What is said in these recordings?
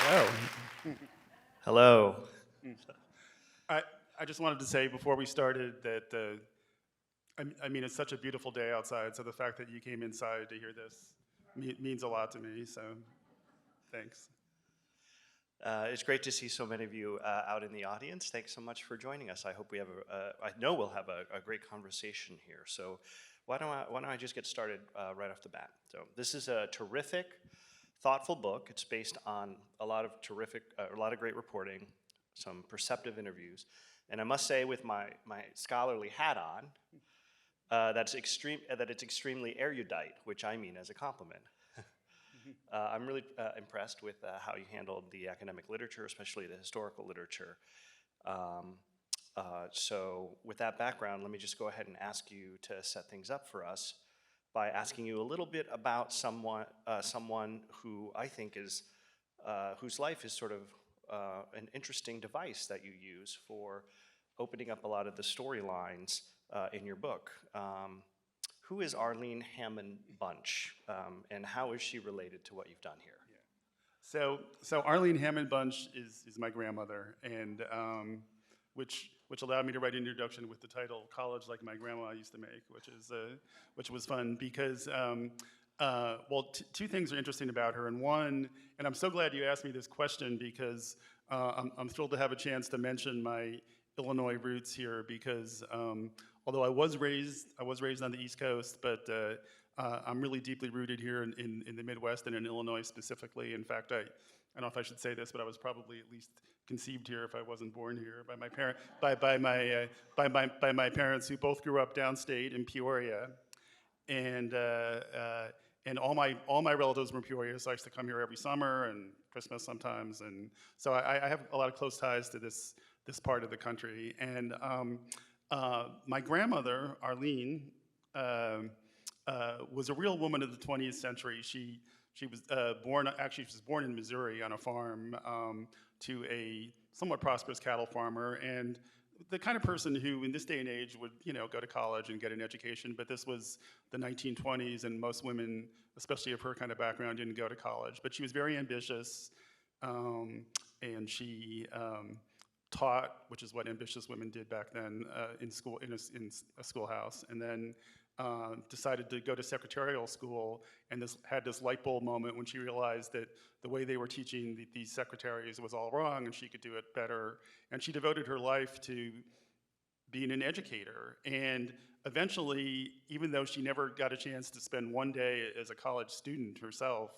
Hello. Hello. I, I just wanted to say before we started that I mean it's such a beautiful day outside, so the fact that you came inside to hear this means a lot to me. So thanks. It's great to see so many of you out in the audience. Thanks so much for joining us. I hope we have I know we'll have a great conversation here. So why don't I just get started right off the bat? So this is a terrific, thoughtful book. It's based on a lot of a lot of great reporting, some perceptive interviews, and I must say, with my scholarly hat on, that it's extremely erudite, which I mean as a compliment. I'm really impressed with how you handled the academic literature, especially the historical literature. Um, so with that background, let me just go ahead and ask you to set things up for us by asking you a little bit about someone who I think is, whose life is sort of an interesting device that you use for opening up a lot of the storylines in your book. Who is Arlene Hammond Bunch, and how is she related to what you've done here? Yeah. So Arlene Hammond Bunch is my grandmother, and which allowed me to write an introduction with the title "College Like My Grandma Used to Make," which was fun because. Well, two things are interesting about her, and one, and I'm so glad you asked me this question because I'm thrilled to have a chance to mention my Illinois roots here because although I was raised on the East Coast, but I'm really deeply rooted here in the Midwest and in Illinois specifically. In fact, I don't know if I should say this, but I was probably at least conceived here if I wasn't born here by my by my parents who both grew up downstate in Peoria, and all my relatives were from Peoria, so I used to come here every summer and Christmas sometimes, and so I have a lot of close ties to this part of the country. And my grandmother, Arlene, was a real woman of the 20th century. She was she was born in Missouri on a farm to a somewhat prosperous cattle farmer, and the kind of person who, in this day and age, would go to college and get an education. But this was the 1920s, and most women, especially of her kind of background, didn't go to college. But she was very ambitious, and she taught, which is what ambitious women did back then, in school in a schoolhouse, and then decided to go to secretarial school, and had this light bulb moment when she realized that the way they were teaching these secretaries was all wrong, and she could do it better. And she devoted her life to being an educator. And eventually, even though she never got a chance to spend one day as a college student herself,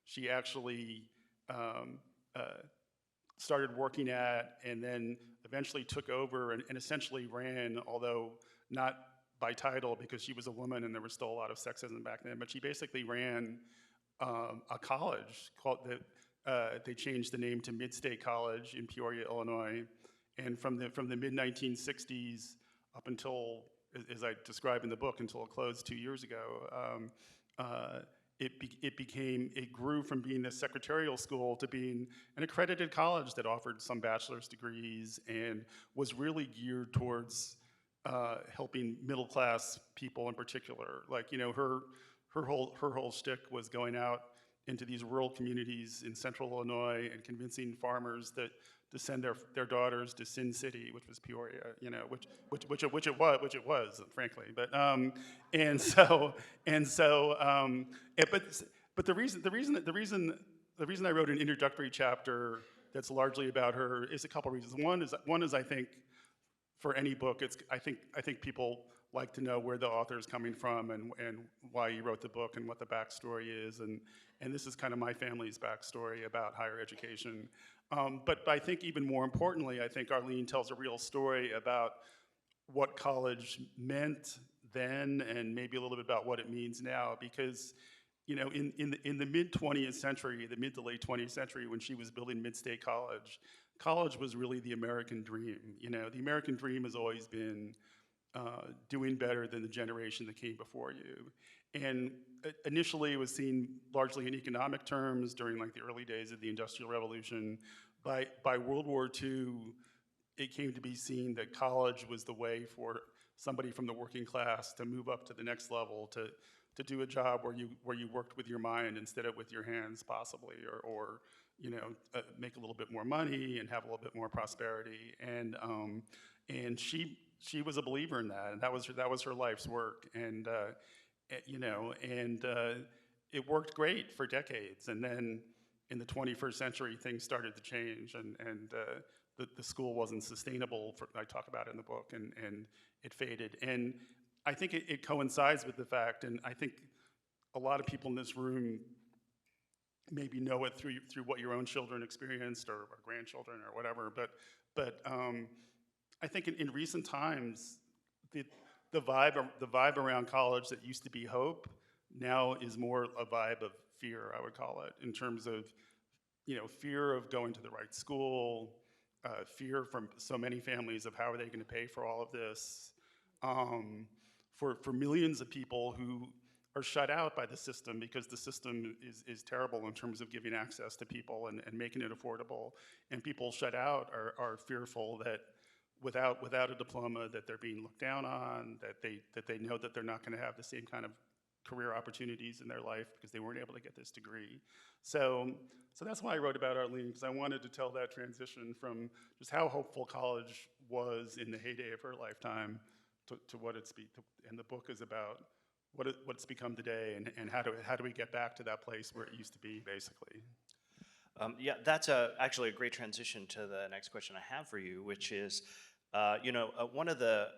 she actually um, uh, started working at, and then eventually took over and essentially ran, although not by title because she was a woman and there was still a lot of sexism back then, but she basically ran a college called they changed the name to Mid-State College in Peoria, Illinois. And from the mid-1960s up until, as I describe in the book, until it closed 2 years ago, it grew from being a secretarial school to being an accredited college that offered some bachelor's degrees and was really geared towards helping middle class people in particular. Like, her whole shtick was going out into these rural communities in central Illinois and convincing farmers that to send their daughters to Sin City, which was Peoria, which it was, frankly. But and so and so, but the reason I wrote an introductory chapter that's largely about her is a couple reasons. One is I think for any book, I think people like to know where the author is coming from and why he wrote the book and what the backstory is, and this is kind of my family's backstory about higher education. But I think even more importantly, I think Arlene tells a real story about what college meant then and maybe a little bit about what it means now, because in the mid 20th century, the mid to late 20th century, when she was building Mid-State College, college was really the American dream. The American dream has always been doing better than the generation that came before you. And initially, it was seen largely in economic terms during like the early days of the Industrial Revolution. By World War II, it came to be seen that college was the way for somebody from the working class to move up to the next level, to do a job where you worked with your mind instead of with your hands, possibly, or make a little bit more money and have a little bit more prosperity. And she was a believer in that, and that was her life's work. And it worked great for decades. And then in the 21st century, things started to change, and the school wasn't sustainable. I talk about it in the book, and it faded. And I think it coincides with the fact, and I think a lot of people in this room maybe know it through what your own children experienced, or grandchildren, or whatever. But I think in recent times, the vibe around college that used to be hope now is more a vibe of fear, I would call it, in terms of fear of going to the right school, fear from so many families of how are they going to pay for all of this, for millions of people who are shut out by the system because the system is terrible in terms of giving access to people and making it affordable. And people shut out are fearful that without a diploma that they're being looked down on, that they know that they're not going to have the same kind of career opportunities in their life because they weren't able to get this degree. So that's why I wrote about Arlene, because I wanted to tell that transition from just how hopeful college was in the heyday of her lifetime to what and the book is about what it's become today, and how do we get back to that place where it used to be, basically. Yeah, that's actually a great transition to the next question I have for you, which is, one of the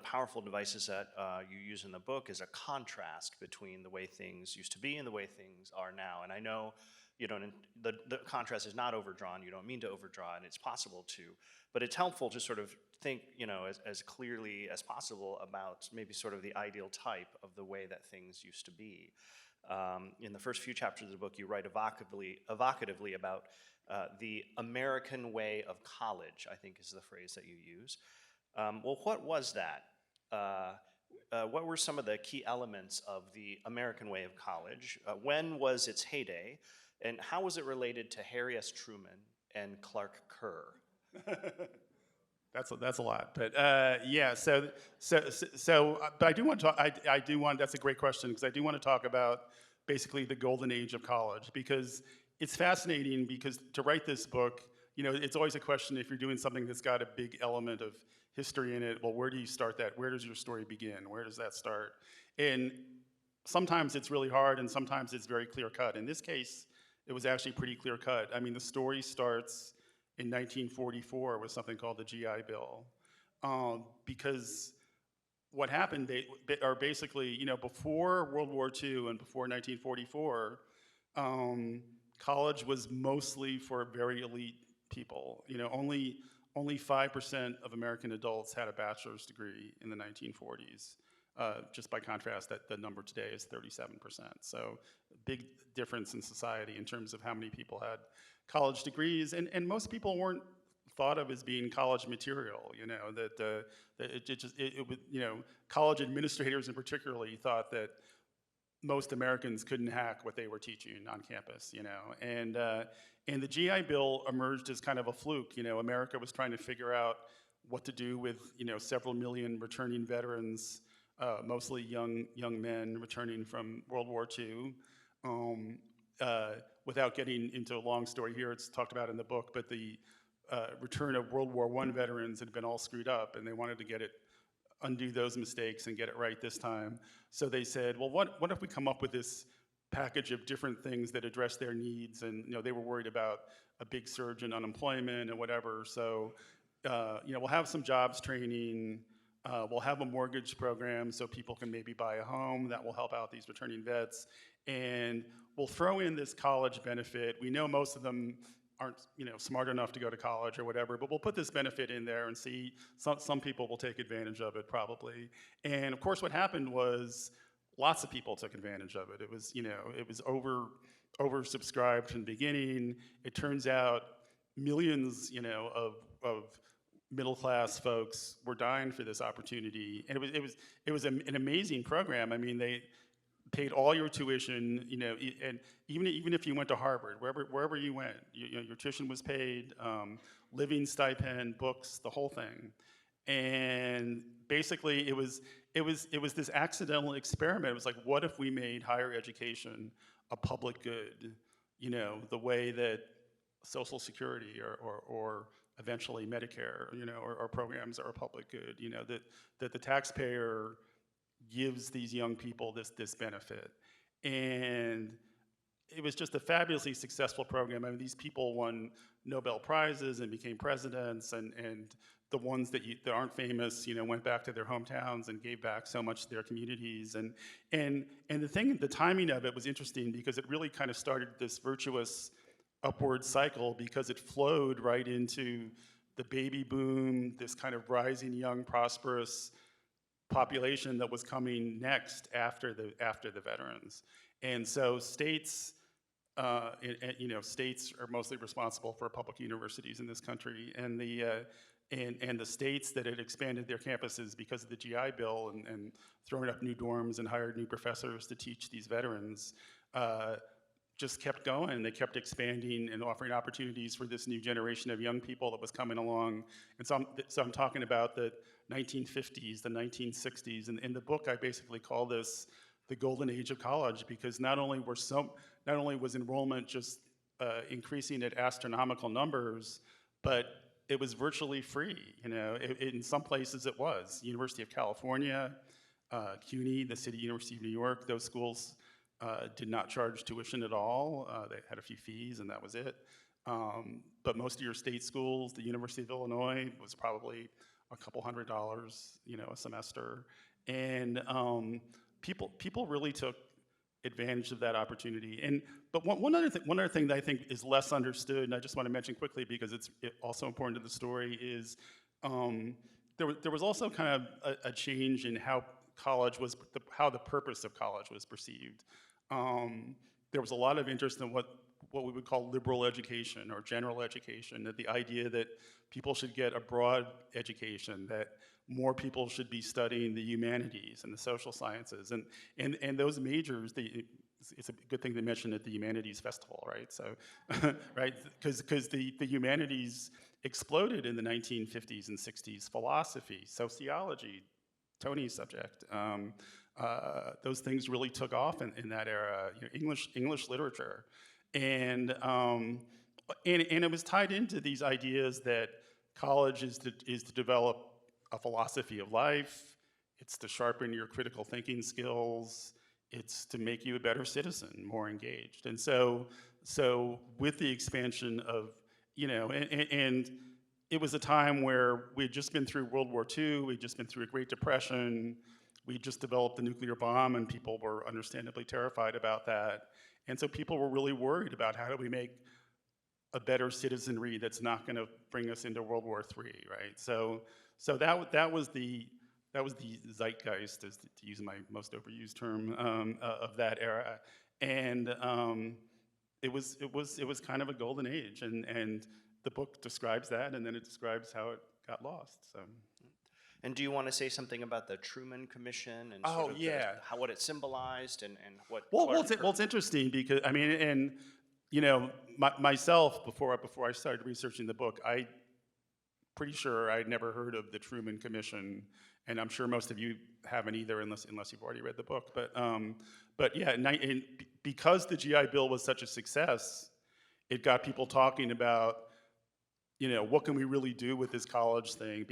powerful devices that you use in the book is a contrast between the way things used to be and the way things are now. And I know the contrast is not overdrawn. You don't mean to overdraw, and it's possible to, but it's helpful to sort of think, as clearly as possible about maybe sort of the ideal type of the way that things used to be. In the first few chapters of the book, you write evocatively about the American way of college, I think is the phrase that you use. Well, what was that? What were some of the key elements of the American way of college? When was its heyday? And how was it related to Harry S. Truman and Clark Kerr? That's a lot, but yeah. But I do want to talk. That's a great question, because I do want to talk about basically the golden age of college, because it's fascinating. Because to write this book, it's always a question if you're doing something that's got a big element of history in it. Well, where do you start that? Where does your story begin? Where does that start? And sometimes it's really hard, and sometimes it's very clear cut. In this case, it was actually pretty clear cut. I mean, the story starts in 1944 with something called the GI Bill, because what happened are basically, before World War II and before 1944, college was mostly for very elite people. Only 5% of American adults had a bachelor's degree in the 1940s. Just by contrast, the number today is 37%. So big difference in society in terms of how many people had college degrees, and most people weren't thought of as being college material. College administrators in particularly thought that most Americans couldn't hack what they were teaching on campus. And the GI Bill emerged as kind of a fluke. America was trying to figure out what to do with several million returning veterans, mostly young men returning from World War II. Without getting into a long story here, it's talked about in the book, but the return of World War I veterans had been all screwed up, and they wanted to undo those mistakes and get it right this time. So they said, well, what if we come up with this package of different things that address their needs? And they were worried about a big surge in unemployment and whatever. So we'll have some jobs training. We'll have a mortgage program so people can maybe buy a home that will help out these returning vets. And we'll throw in this college benefit. We know most of them aren't smart enough to go to college or whatever, but we'll put this benefit in there and see some people will take advantage of it probably. And of course what happened was lots of people took advantage of it. It was oversubscribed from the beginning. It turns out millions of middle class folks were dying for this opportunity, and it was an amazing program. I mean, they paid all your tuition, and even if you went to Harvard, wherever you went, your tuition was paid, living stipend, books, the whole thing. And basically, it was this accidental experiment. It was like, what if we made higher education a public good? The way that Social Security or eventually Medicare, or programs that are public good, that the taxpayer gives these young people this benefit. And it was just a fabulously successful program. I mean, these people won Nobel Prizes and became presidents, and the ones that aren't famous, went back to their hometowns and gave back so much to their communities. And the timing of it was interesting because it really kind of started this virtuous upward cycle because it flowed right into the baby boom, this kind of rising young, prosperous population that was coming next after the veterans. And so states states are mostly responsible for public universities in this country, and the states that had expanded their campuses because of the GI Bill and throwing up new dorms and hired new professors to teach these veterans, just kept going. They kept expanding and offering opportunities for this new generation of young people that was coming along. And so I'm talking about the 1950s, the 1960s, and in the book I basically call this the golden age of college, because not only was enrollment just increasing at astronomical numbers, but it was virtually free. In some places it was. University of California, CUNY, the City University of New York, those schools did not charge tuition at all. They had a few fees, and that was it. But most of your state schools, the University of Illinois was probably a couple $100s, a semester, and people really took advantage of that opportunity. But one other thing that I think is less understood, and I just want to mention quickly because it's also important to the story, is there was also kind of a change in how how the purpose of college was perceived. There was a lot of interest in what we would call liberal education or general education, that the idea that people should get a broad education, that more people should be studying the humanities and the social sciences, and those majors. It's a good thing to mention at the Humanities Festival, right? So, right, because the humanities exploded in the 1950s and 60s. Philosophy, sociology, Tony's subject. Those things really took off in that era. English literature, and it was tied into these ideas that college is to develop a philosophy of life. It's to sharpen your critical thinking skills. It's to make you a better citizen, more engaged. And so with the expansion of, and it was a time where we'd just been through World War II, we'd just been through a Great Depression, we just developed the nuclear bomb, and people were understandably terrified about that. And so people were really worried about how do we make a better citizenry that's not going to bring us into World War III, right? So that was the zeitgeist, to use my most overused term, of that era, and it was kind of a golden age, and the book describes that, and then it describes how it got lost. So. And do you want to say something about the Truman Commission and sort of what it symbolized and what? Well, it's interesting because myself before I started researching the book, I pretty sure I'd never heard of the Truman Commission, and I'm sure most of you haven't either, unless you've already read the book. But yeah, because the GI Bill was such a success, it got people talking about, what can we really do with this college thing?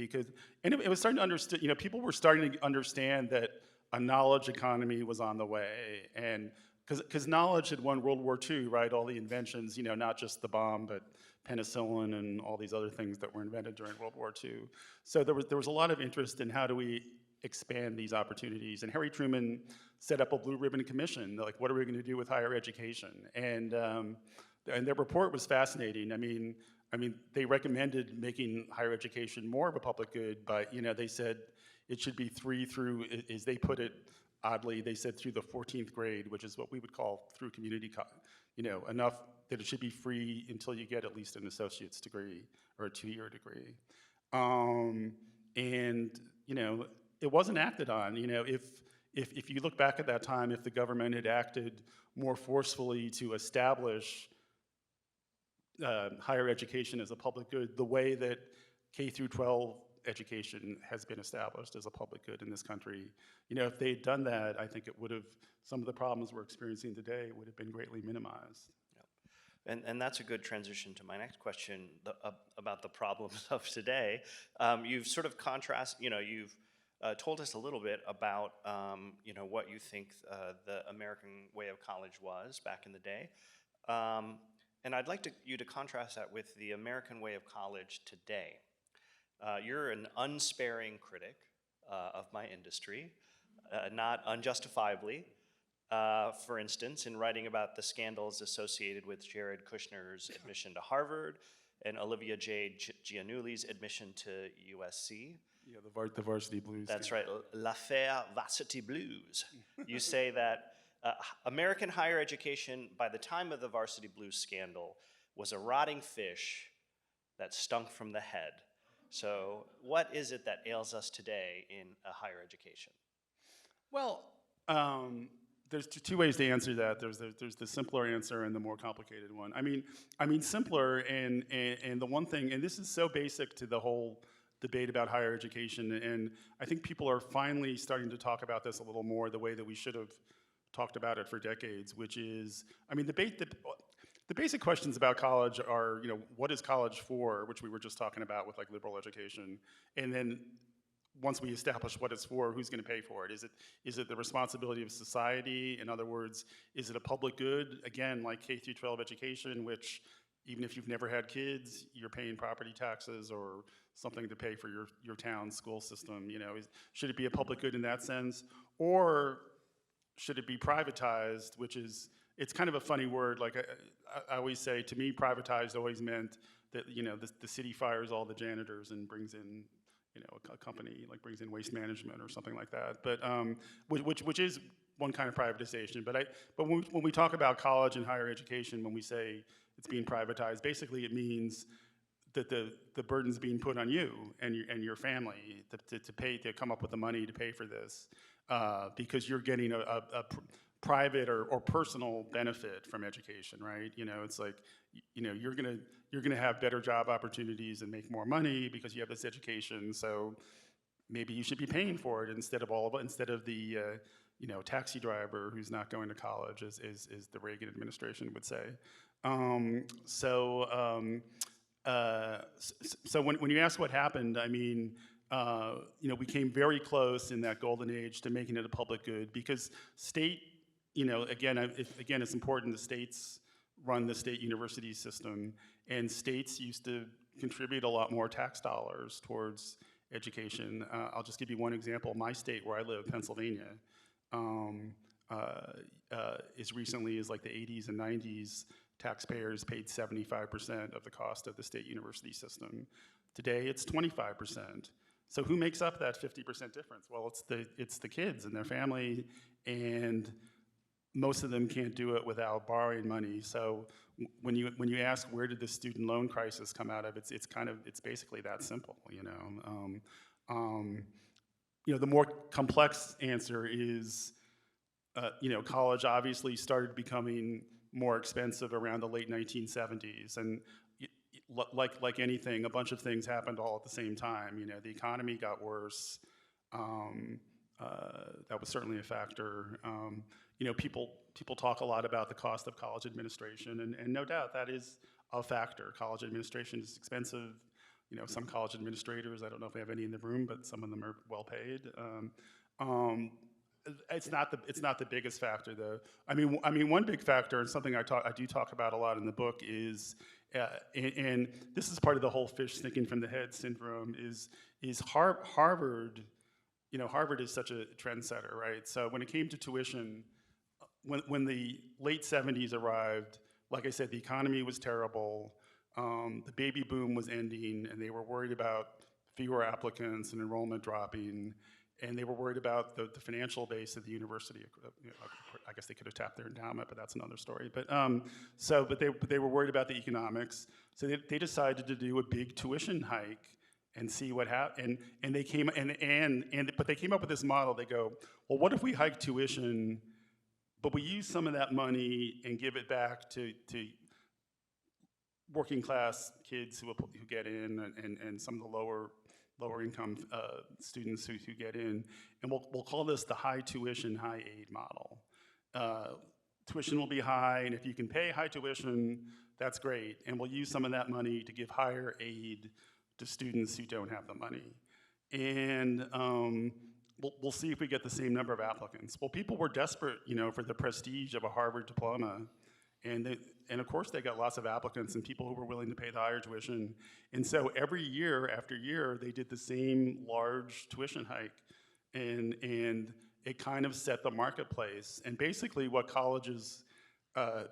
And it was starting to understand, people were starting to understand that a knowledge economy was on the way, and because knowledge had won World War II, right? All the inventions, not just the bomb, but penicillin and all these other things that were invented during World War II. So there was a lot of interest in how do we expand these opportunities. And Harry Truman set up a Blue Ribbon Commission. They're like, what are we going to do with higher education? And their report was fascinating. I mean, they recommended making higher education more of a public good, but they said it should be 3 through, as they put it, oddly, they said through the 14th grade, which is what we would call through community college, enough that it should be free until you get at least an associate's degree or a 2-year degree. And it wasn't acted on. If you look back at that time, if the government had acted more forcefully to establish higher education as a public good, the way that K through 12 education has been established as a public good in this country, if they had done that, I think it would have, some of the problems we're experiencing today would have been greatly minimized. And that's a good transition to my next question about the problems of today. You've sort of you've told us a little bit about, what you think the American way of college was back in the day. And I'd like you to contrast that with the American way of college today. You're an unsparing critic of my industry, not unjustifiably. For instance, in writing about the scandals associated with Jared Kushner's admission to Harvard and Olivia J. Giannulli's admission to USC. Yeah, the varsity blues. That's right, l'affaire varsity blues. You say that American higher education, by the time of the varsity blues scandal, was a rotting fish that stunk from the head. So what is it that ails us today in a higher education? Well, there's two ways to answer that. There's the simpler answer and the more complicated one. I mean simpler, and the one thing, and this is so basic to the whole debate about higher education, and I think people are finally starting to talk about this a little more the way that we should have talked about it for decades, which is, I mean, the basic questions about college are, what is college for, which we were just talking about with like liberal education, and then once we establish what it's for, who's going to pay for it? Is it the responsibility of society? In other words, is it a public good? Again, like K through 12 education, which even if you've never had kids, you're paying property taxes or something to pay for your town's school system. Should it be a public good in that sense, or should it be privatized? Which is, it's kind of a funny word. Like I always say, to me, privatized always meant that the city fires all the janitors and brings in a company like brings in waste management or something like that, but which is one kind of privatization. But when we talk about college and higher education, when we say it's being privatized, basically it means that the burden's being put on you and your family to come up with the money to pay for this, because you're getting a private or personal benefit from education, right? It's like you're gonna have better job opportunities and make more money because you have this education. So maybe you should be paying for it instead of the taxi driver who's not going to college, as the Reagan administration would say. So when you ask what happened, I mean, we came very close in that golden age to making it a public good because state, again, it's important. The states run the state university system, and states used to contribute a lot more tax dollars towards education. I'll just give you one example. My state, where I live, Pennsylvania, as recently as like the 80s and 90s, taxpayers paid 75% of the cost of the state university system. Today, it's 25%. So who makes up that 50% difference? Well, it's the kids and their family, and most of them can't do it without borrowing money. So when you ask where did the student loan crisis come out of, it's basically that simple. The more complex answer is, college obviously started becoming more expensive around the late 1970s, and like anything, a bunch of things happened all at the same time. The economy got worse. That was certainly a factor. People talk a lot about the cost of college administration, and no doubt that is a factor. College administration is expensive. Some college administrators, I don't know if we have any in the room, but some of them are well paid. It's not the biggest factor, though. I mean, one big factor, and something I do talk about a lot in the book, is, and this is part of the whole fish sticking from the head syndrome, is Harvard. Harvard is such a trendsetter, right? So when it came to tuition, when the late 70s arrived, like I said, the economy was terrible. The baby boom was ending, and they were worried about fewer applicants and enrollment dropping. And they were worried about the financial base of the university. I guess they could have tapped their endowment, but that's another story. But they were worried about the economics. So they decided to do a big tuition hike and see what happened. And they came but they came up with this model. They go, well, what if we hike tuition, but we use some of that money and give it back to working class kids who get in, and some of the lower income students who get in, and we'll call this the high tuition, high aid model. tuition will be high, and if you can pay high tuition, that's great, and we'll use some of that money to give higher aid to students who don't have the money. And we'll see if we get the same number of applicants. Well, people were desperate, for the prestige of a Harvard diploma, and of course they got lots of applicants and people who were willing to pay the higher tuition. And so every year after year, they did the same large tuition hike, and it kind of set the marketplace. And basically what colleges,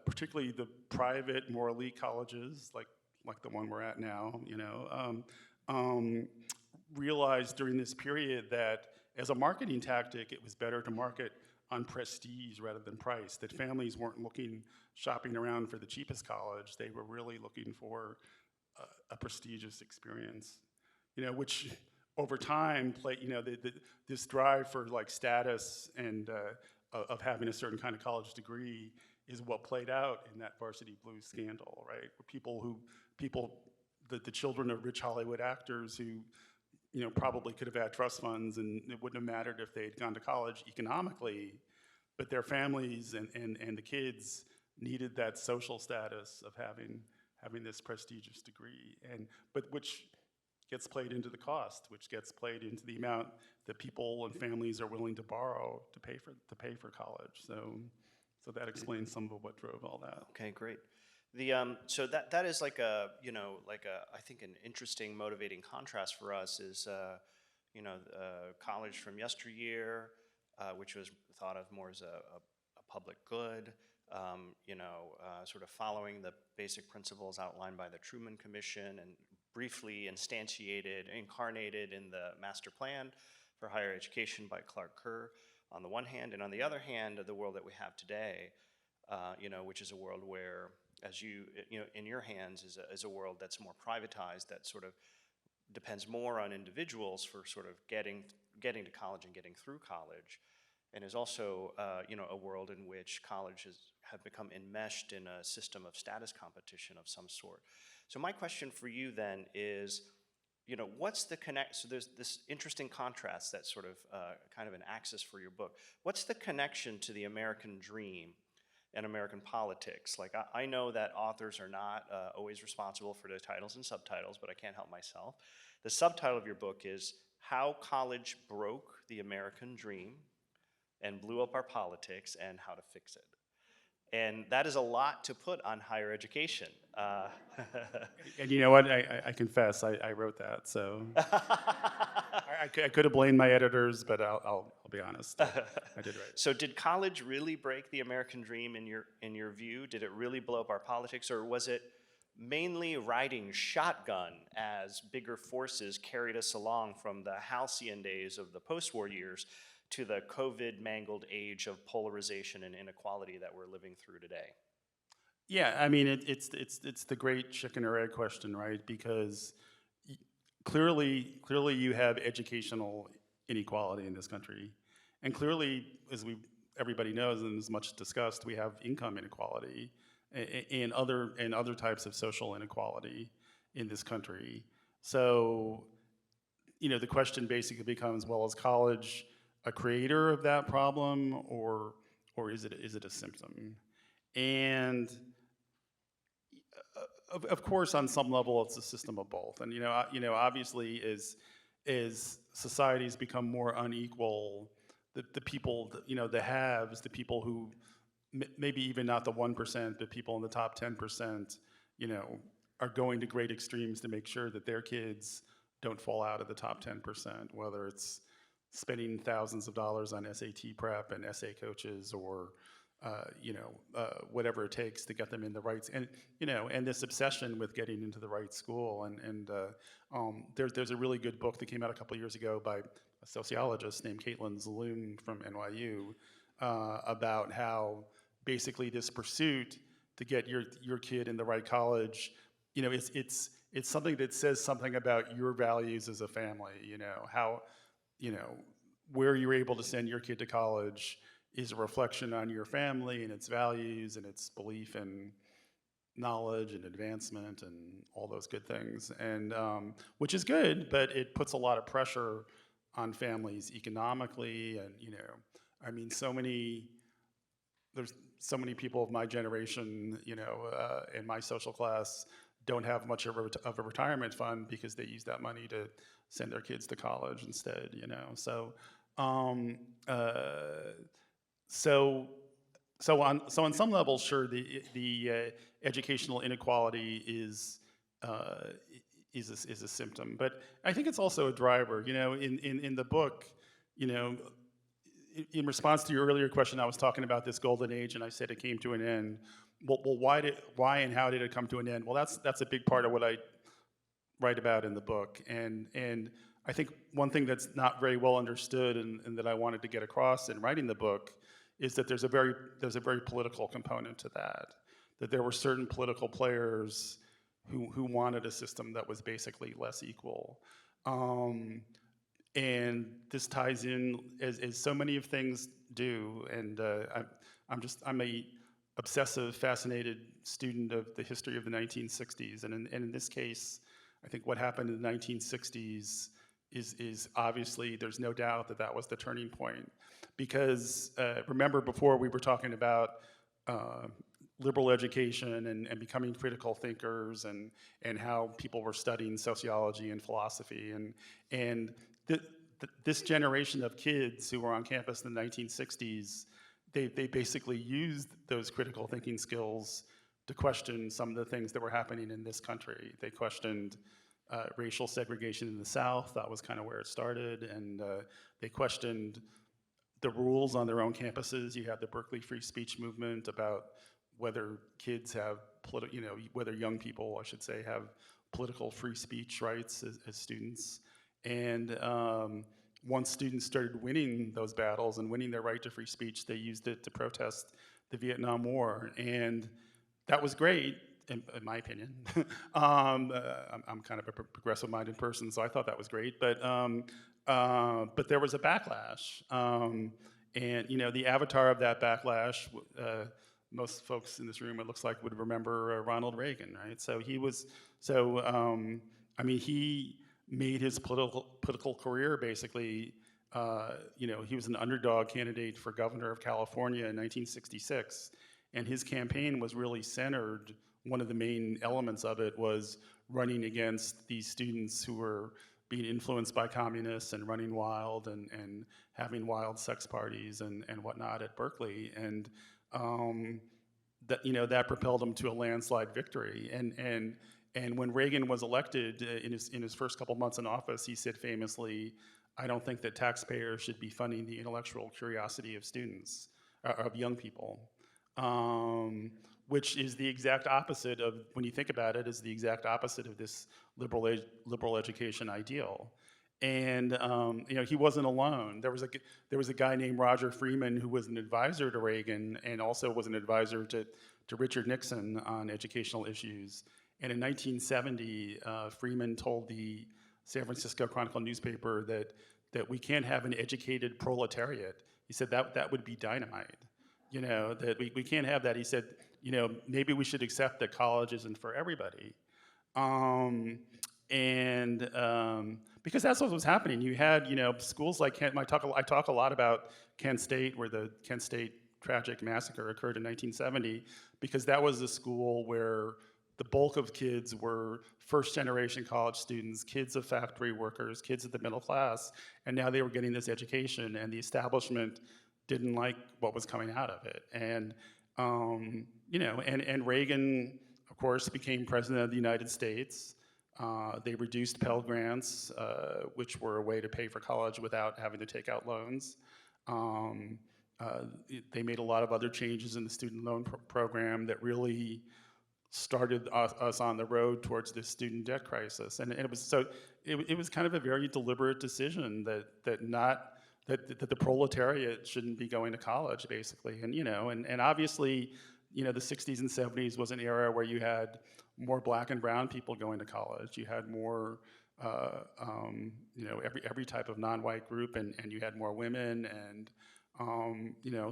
particularly the private, more elite colleges, like the one we're at now, realized during this period that as a marketing tactic, it was better to market on prestige rather than price, that families weren't shopping around for the cheapest college. They were really looking for a prestigious experience, which over time, this drive for the and of having a certain kind of college degree is what played out in that Varsity Blues scandal, right? Where the children of rich Hollywood actors who, probably could have had trust funds, and it wouldn't have mattered if they'd gone to college economically, but their families and the kids needed that social status of having this prestigious degree, but which gets played into the cost, which gets played into the amount that people and families are willing to borrow to pay for college. So that explains some of what drove all that. Okay, great. So that is like I think an interesting motivating contrast for us is college from yesteryear, which was thought of more as a public good, sort of following the basic principles outlined by the Truman Commission and briefly incarnated in the master plan for higher education by Clark Kerr on the one hand, and on the other hand, the world that we have today, which is a world where, as in your hands is a world that's more privatized, that sort of depends more on individuals for sort of getting to college and getting through college, and is also a world in which colleges have become enmeshed in a system of status competition of some sort. So my question for you then is, what's the So there's this interesting contrast that's sort of kind of an axis for your book. What's the connection to the American dream and American politics? Like, I know that authors are not always responsible for their titles and subtitles, but I can't help myself. The subtitle of your book is How College Broke the American Dream and Blew Up Our Politics and How to Fix It. And that is a lot to put on higher education. And you know what? I confess, I wrote that. So I could have blamed my editors, but I'll be honest. I did write it. So did college really break the American dream in your view? Did it really blow up our politics, or was it mainly riding shotgun as bigger forces carried us along from the halcyon days of the post-war years to the COVID-mangled age of polarization and inequality that we're living through today? Yeah, I mean, it's the great chicken or egg question, right? Because clearly you have educational inequality in this country, and clearly, as everybody knows and is much discussed, we have income inequality and other types of social inequality in this country. So, the question basically becomes, well, is college a creator of that problem, or is it a symptom? And of course, on some level, it's a system of both. And obviously, as societies become more unequal, the people, the haves, the people who maybe even not the 1%, but people in the top 10%, are going to great extremes to make sure that their kids don't fall out of the top 10%, whether it's spending thousands of dollars on SAT prep and essay coaches, or whatever it takes to get them in the right, and this obsession with getting into the right school. And there's a really good book that came out a couple years ago by a sociologist named Caitlin Zaloom from NYU about how basically this pursuit to get your kid in the right college, it's something that says something about your values as a family. How where you're able to send your kid to college is a reflection on your family and its values and its belief in knowledge and advancement and all those good things, and which is good, but it puts a lot of pressure on families economically, and I mean, so many people of my generation, in my social class, don't have much of a retirement fund because they use that money to send their kids to college instead. So, um, uh, so on some level, sure, the educational inequality uh, is a symptom, but I think it's also a driver. In the book, you know, in response to your earlier question, I was talking about this golden age, and I said it came to an end. Well, why and how did it come to an end? Well, that's a big part of what I write about in the book, and I think one thing that's not very well understood, and that I wanted to get across in writing the book, is that there's a very political component to that. That there were certain political players who wanted a system that was basically less equal. And this ties in, as so many of things do, and I'm a obsessive, fascinated student of the history of the 1960s, and in this case, I think what happened in the 1960s is obviously, there's no doubt that was the turning point, because remember, before we were talking about liberal education and becoming critical thinkers, and how people were studying sociology and philosophy, and this generation of kids who were on campus in the 1960s, they basically used those critical thinking skills to question some of the things that were happening in this country. They questioned racial segregation in the South. That was kind of where it started, and they questioned the rules on their own campuses. You had the Berkeley free speech movement about whether kids have whether young people, I should say, have political free speech rights as students. And once students started winning those battles and winning their right to free speech, they used it to protest the Vietnam War. And that was great, in my opinion. I'm kind of a progressive-minded person, so I thought that was great. But there was a backlash. And the avatar of that backlash, most folks in this room, it looks like, would remember Ronald Reagan, right? So he made his political career basically. He was an underdog candidate for governor of California in 1966, and his campaign was really centered. One of the main elements of it was running against these students who were being influenced by communists and running wild and having wild sex parties and whatnot at Berkeley, and that propelled him to a landslide victory. And when Reagan was elected in his first couple months in office, he said famously, "I don't think that taxpayers should be funding the intellectual curiosity of students, of young people," which is the exact opposite of, when you think about it, is the exact opposite of this liberal education ideal. And he wasn't alone. There was a guy named Roger Freeman who was an advisor to Reagan and also was an advisor to Richard Nixon on educational issues. And in 1970, Freeman told the San Francisco Chronicle newspaper that we can't have an educated proletariat. He said that would be dynamite. That we can't have that. He said, maybe we should accept that college isn't for everybody. Because that's what was happening. You had, schools like Kent. I talk a lot about Kent State, where the Kent State tragic massacre occurred in 1970, because that was a school where the bulk of kids were first-generation college students, kids of factory workers, kids of the middle class, and now they were getting this education, and the establishment didn't like what was coming out of it. And and Reagan, of course, became president of the United States. They reduced Pell Grants, which were a way to pay for college without having to take out loans. They made a lot of other changes in the student loan program that really started us on the road towards this student debt crisis. And it was kind of a very deliberate decision that the proletariat shouldn't be going to college, basically. And obviously, the 60s and 70s was an era where you had more black and brown people going to college. You had more, every type of non-white group, and you had more women, and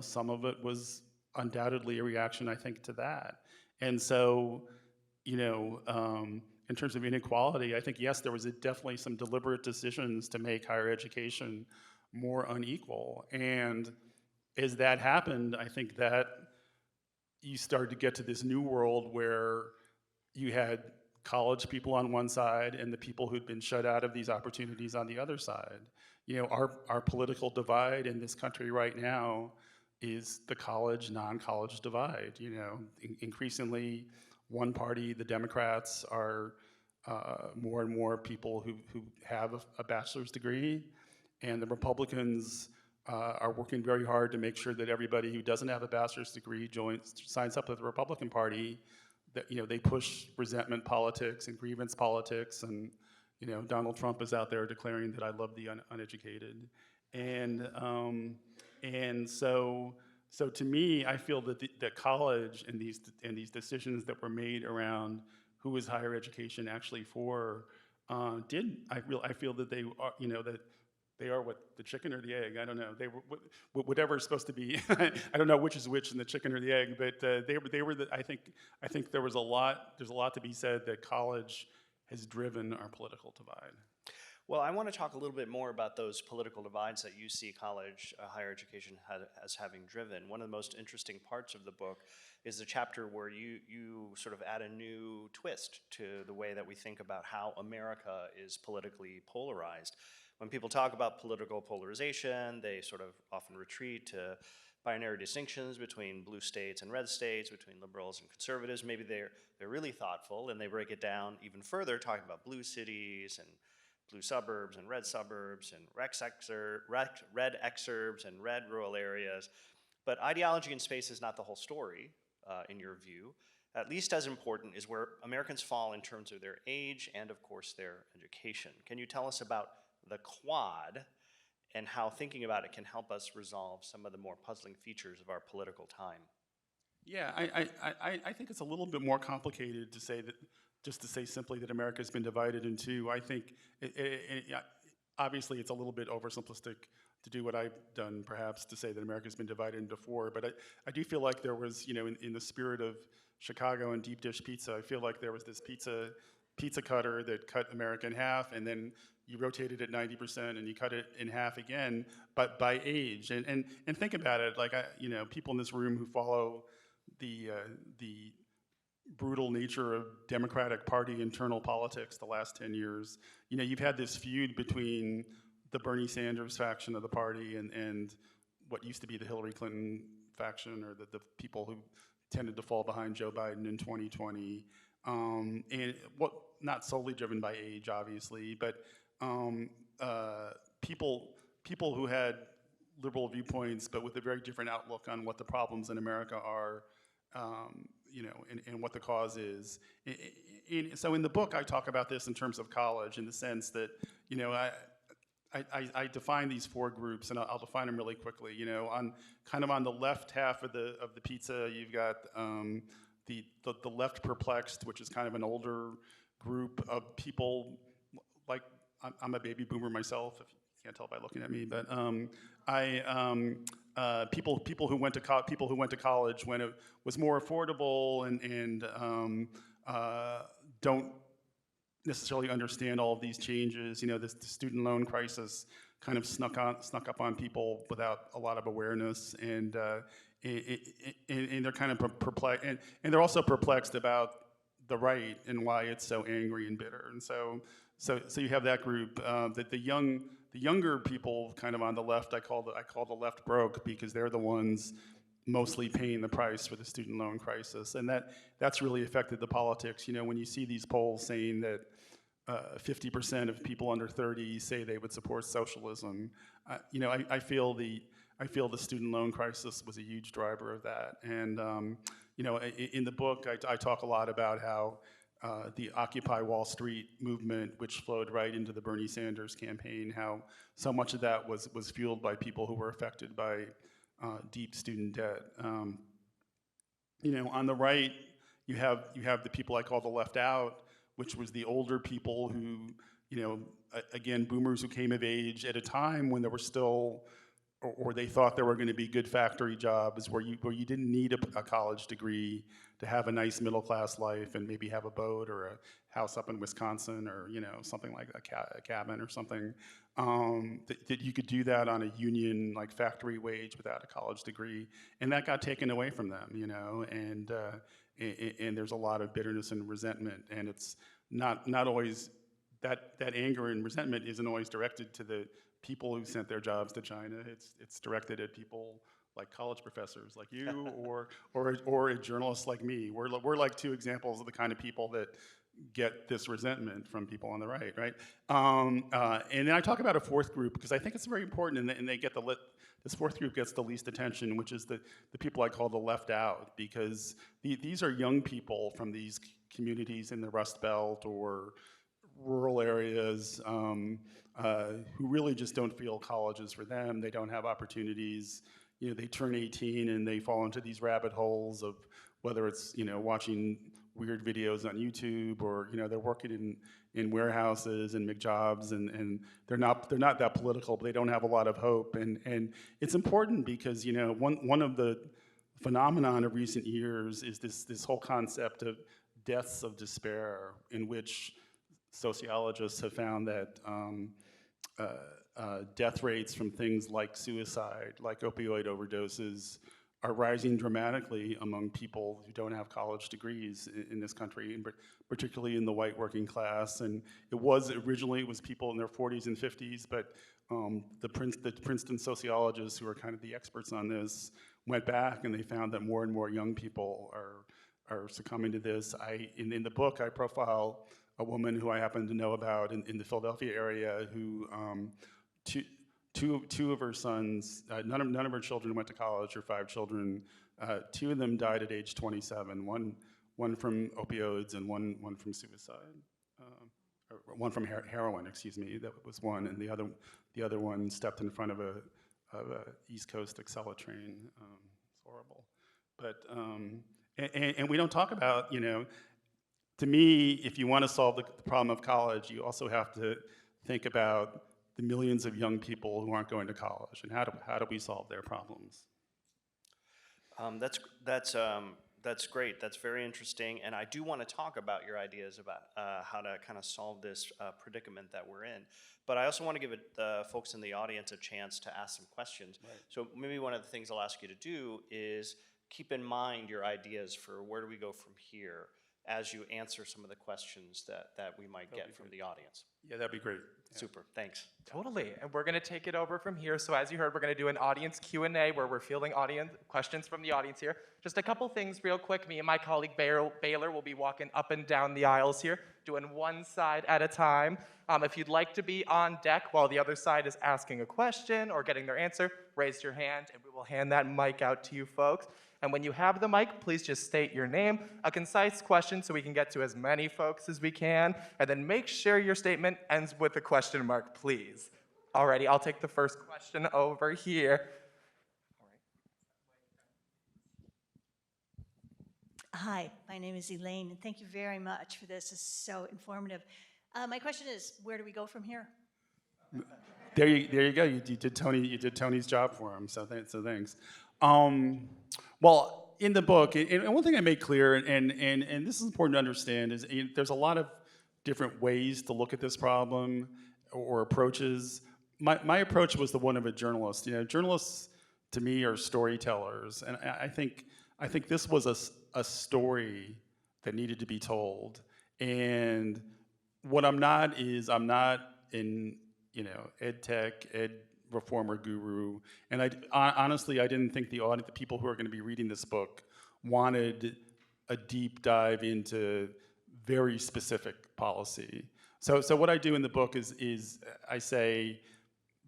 some of it was undoubtedly a reaction, I think, to that. And so, in terms of inequality, I think, yes, there was definitely some deliberate decisions to make higher education more unequal. And as that happened, I think that you started to get to this new world where you had college people on one side and the people who'd been shut out of these opportunities on the other side. You know, our political divide in this country right now is the college, non-college divide. You know, increasingly, one party, the Democrats, are more and more people who have a bachelor's degree, and the Republicans are working very hard to make sure that everybody who doesn't have a bachelor's degree signs up with the Republican Party. That, you know, they push resentment politics and grievance politics, and you know, Donald Trump is out there declaring that I love the uneducated, and so to me, I feel that that college and these decisions that were made around who is higher education actually for I feel that they are, you know, that they are what, the chicken or the egg? I don't know. They were whatever is supposed to be. I don't know which is which in the chicken or the egg, but they were the, I think there's a lot to be said that college has driven our political divide. Well, I want to talk a little bit more about those political divides that you see college, higher education as having driven. One of the most interesting parts of the book is the chapter where you sort of add a new twist to the way that we think about how America is politically polarized. When people talk about political polarization, they sort of often retreat to binary distinctions between blue states and red states, between liberals and conservatives. Maybe they're really thoughtful and they break it down even further, talking about blue cities and blue suburbs and red red exurbs and red rural areas. But ideology in space is not the whole story, in your view. At least as important is where Americans fall in terms of their age and, of course, their education. Can you tell us about the quad and how thinking about it can help us resolve some of the more puzzling features of our political time? Yeah, I think it's a little bit more complicated to say that, just to say simply that America has been divided in two. I think, obviously, it's a little bit oversimplistic to do what I've done, perhaps, to say that America's been divided into four. But I do feel like there was, you know, in the spirit of Chicago and deep dish pizza, I feel like there was this pizza cutter that cut America in half, and then you rotated it 90% and you cut it in half again, but by age. And think about it, like, you know, people in this room who follow the brutal nature of Democratic Party internal politics the last 10 years, you know, you've had this feud between the Bernie Sanders faction of the party and what used to be the Hillary Clinton faction, or the people who tended to fall behind Joe Biden in 2020. And what, not solely driven by age, obviously, but people who had liberal viewpoints, but with a very different outlook on what the problems in America are, you know, and what the cause is. So in the book, I talk about this in terms of college, in the sense that, you know, I define these four groups, and I'll define them really quickly. You know, on the left half of the pizza, you've got the left perplexed, which is kind of an older group of people. Like, I'm a baby boomer myself, if you can't tell by looking at me, but people who went to college when it was more affordable, and don't necessarily understand all of these changes. You know, the student loan crisis kind of snuck up on people without a lot of awareness, and they're kind of perplexed, and they're also perplexed about the right and why it's so angry and bitter. And so you have that group. The younger people kind of on the left, I call the left broke, because they're the ones mostly paying the price for the student loan crisis, and that's really affected the politics. You know, when you see these polls saying that 50% of people under 30 say they would support socialism, you know, I feel the student loan crisis was a huge driver of that. And you know, in the book, I talk a lot about how the Occupy Wall Street movement, which flowed right into the Bernie Sanders campaign, how so much of that was fueled by people who were affected by deep student debt. You know, on the right, you have the people I call the left out, which was the older people who, you know, again, boomers who came of age at a time when there were still, or they thought there were going to be good factory jobs where you didn't need a college degree to have a nice middle class life and maybe have a boat or house up in Wisconsin, or something like a cabin or something, that you could do that on a union like factory wage without a college degree, and that got taken away from them, and there's a lot of bitterness and resentment, and it's not always that anger and resentment isn't always directed to the people who sent their jobs to China. It's directed at people like college professors like you, or a journalist like me. We're like two examples of the kind of people that get this resentment from people on the right, right? And then I talk about a fourth group because I think it's very important, and they get this fourth group gets the least attention, which is the people I call the left out, because these are young people from these communities in the Rust Belt or rural areas who really just don't feel college is for them. They don't have opportunities. They turn 18 and they fall into these rabbit holes of whether it's watching weird videos on YouTube, or they're working in warehouses and McJobs, and they're not that political, but they don't have a lot of hope. And it's important because one of the phenomenon of recent years is this whole concept of deaths of despair, in which sociologists have found that death rates from things like suicide, like opioid overdoses, are rising dramatically among people who don't have college degrees in this country, and particularly in the white working class. And originally it was people in their 40s and 50s, but the Princeton sociologists, who are kind of the experts on this, went back and they found that more and more young people are succumbing to this. In the book, I profile a woman who I happen to know about in the Philadelphia area, who two of her sons, none of her children went to college. Her 5 children, 2 of them died at age 27. One from opioids and one from suicide. Or one from heroin, excuse me. That was one, and the other one stepped in front of a East Coast Acela train. It's horrible, but and we don't talk about To me, if you want to solve the problem of college, you also have to think about the millions of young people who aren't going to college, and how do we solve their problems? That's great. That's very interesting, and I do want to talk about your ideas about how to kind of solve this predicament that we're in. But I also want to give folks in the audience a chance to ask some questions. Right. So maybe one of the things I'll ask you to do is keep in mind your ideas for where do we go from here, as you answer some of the questions that we might get from the audience. Yeah, that'd be great. Yeah. Super, thanks. Totally, and we're gonna take it over from here. So as you heard, we're gonna do an audience Q&A where we're fielding questions from the audience here. Just a couple things real quick. Me and my colleague Baylor will be walking up and down the aisles here, doing one side at a time. If you'd like to be on deck while the other side is asking a question or getting their answer, raise your hand and we will hand that mic out to you folks. And when you have the mic, please just state your name, a concise question so we can get to as many folks as we can, and then make sure your statement ends with a question mark, please. Alrighty, I'll take the first question over here. Hi, my name is Elaine, and thank you very much for this. It's so informative. My question is, where do we go from here? There you go. You did Tony's job for him. So thanks. Well, in the book, and one thing I made clear, and this is important to understand, is there's a lot of different ways to look at this problem or approaches. My approach was the one of a journalist. Journalists to me are storytellers, and I think this was a story that needed to be told. And what I'm not in ed tech, ed reformer guru, and honestly, I didn't think the people who are going to be reading this book wanted a deep dive into very specific policy. So what I do in the book is I say,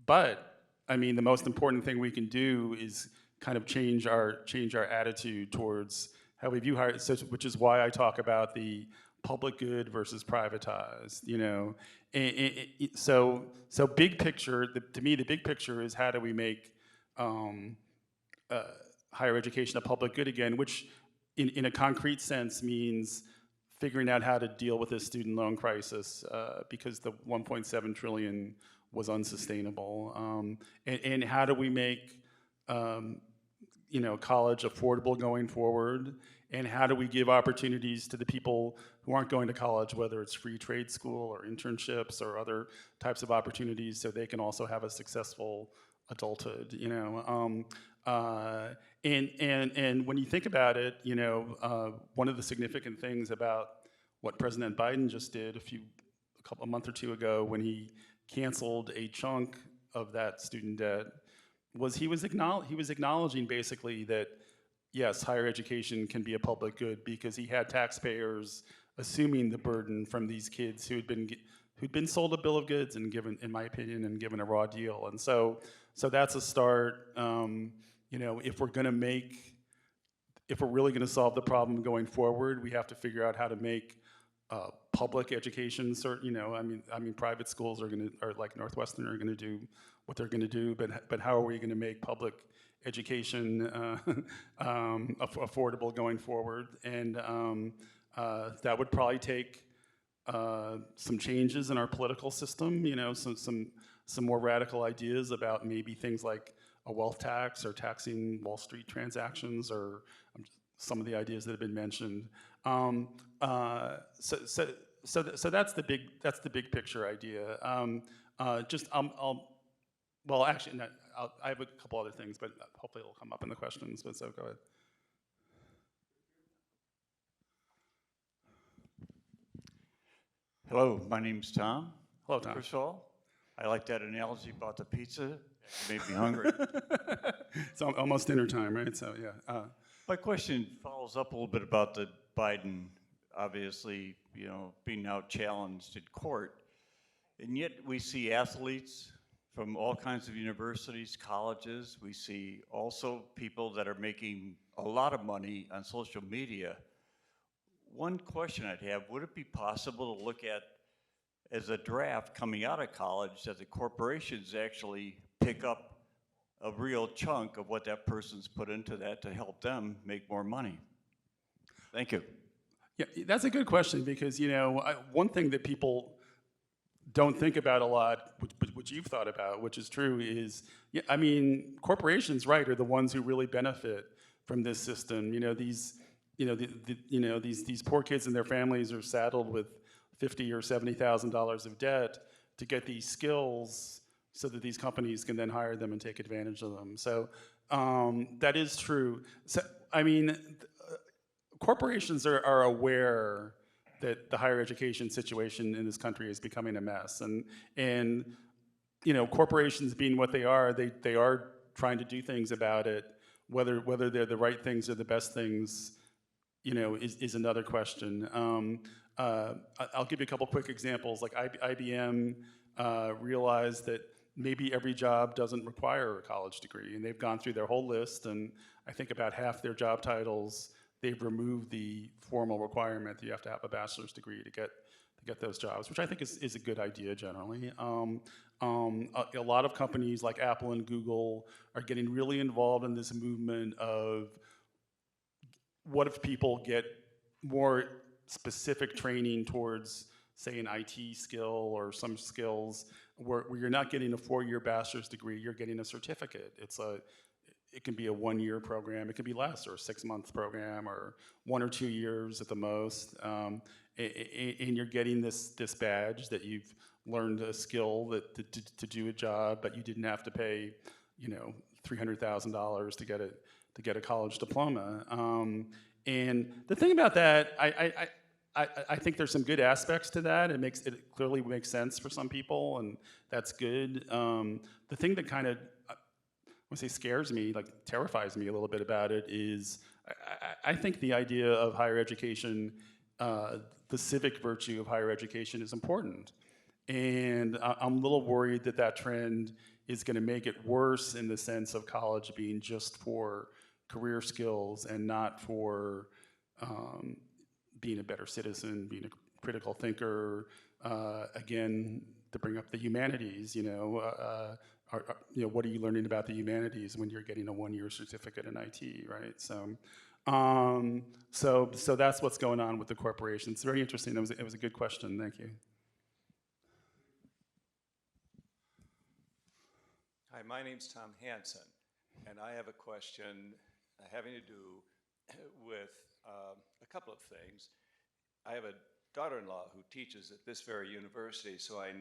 but the most important thing we can do is kind of change our attitude towards how we view higher, which is why I talk about the public good versus privatized, So big picture, to me, the big picture is how do we make higher education a public good again, which in a concrete sense means figuring out how to deal with this student loan crisis because the 1.7 trillion was unsustainable. And how do we make college affordable going forward? And how do we give opportunities to the people who aren't going to college, whether it's free trade school or internships or other types of opportunities, so they can also have a successful adulthood, and when you think about it, one of the significant things about what President Biden just did a month or two ago when he canceled a chunk of that student debt was he was acknowledging basically that yes, higher education can be a public good because he had taxpayers assuming the burden from these kids who'd been sold a bill of goods and given, in my opinion, and given a raw deal. And so that's a start. If we're really going to solve the problem going forward, we have to figure out how to make public education. Private schools are like Northwestern are going to do what they're going to do, but how are we going to make public education affordable going forward? And that would probably take some changes in our political system. Some more radical ideas about maybe things like a wealth tax or taxing Wall Street transactions, or some of the ideas that have been mentioned. So that's the big picture idea. Well, actually, no, I have a couple other things, but hopefully it'll come up in the questions. But so go ahead. Hello, my name's Tom. Hello, Tom. First of all, I like that analogy about the pizza. It made me hungry. It's almost dinner time, right? So yeah. My question follows up a little bit about the Biden, obviously, being now challenged in court. And yet we see athletes from all kinds of universities, colleges. We see also people that are making a lot of money on social media. One question I'd have, would it be possible to look at, as a draft coming out of college, that the corporations actually pick up a real chunk of what that person's put into that to help them make more money? Thank you. Yeah, that's a good question because, one thing that people don't think about a lot, which you've thought about, which is true, is, corporations, right, are the ones who really benefit from this system. These poor kids and their families are saddled with $50,000 or $70,000 of debt to get these skills so that these companies can then hire them and take advantage of them. So that is true. So, corporations are aware that the higher education situation in this country is becoming a mess, and corporations being what they are trying to do things about it. Whether they're the right things or the best things, is another question. I'll give you a couple quick examples. Like IBM realized that maybe every job doesn't require a college degree, and they've gone through their whole list, and I think about half their job titles, they've removed the formal requirement that you have to have a bachelor's degree to get those jobs, which I think is a good idea generally. A lot of companies like Apple and Google are getting really involved in this movement of what if people get more specific training towards, say, an IT skill or some skills where you're not getting a 4-year bachelor's degree, you're getting a certificate. It can be a 1-year program, it can be less, or a 6-month program, or 1 or 2 years at the most. And you're getting this badge that you've learned a skill to do a job, but you didn't have to pay, $300,000 to get a college diploma. And the thing about that, I think there's some good aspects to that. It clearly makes sense for some people, and that's good. The thing that kind of, I would say, scares me, like terrifies me a little bit about it is I think the idea of higher education, the civic virtue of higher education is important. And I'm a little worried that trend is going to make it worse in the sense of college being just for career skills and not for being a better citizen, being a critical thinker. Again, to bring up the humanities, what are you learning about the humanities when you're getting a 1-year certificate in IT, right? So that's what's going on with the corporation. It's very interesting. It was a good question. Thank you. Hi, my name's Tom Hansen, and I have a question having to do with a couple of things. I have a daughter-in-law who teaches at this very university, so I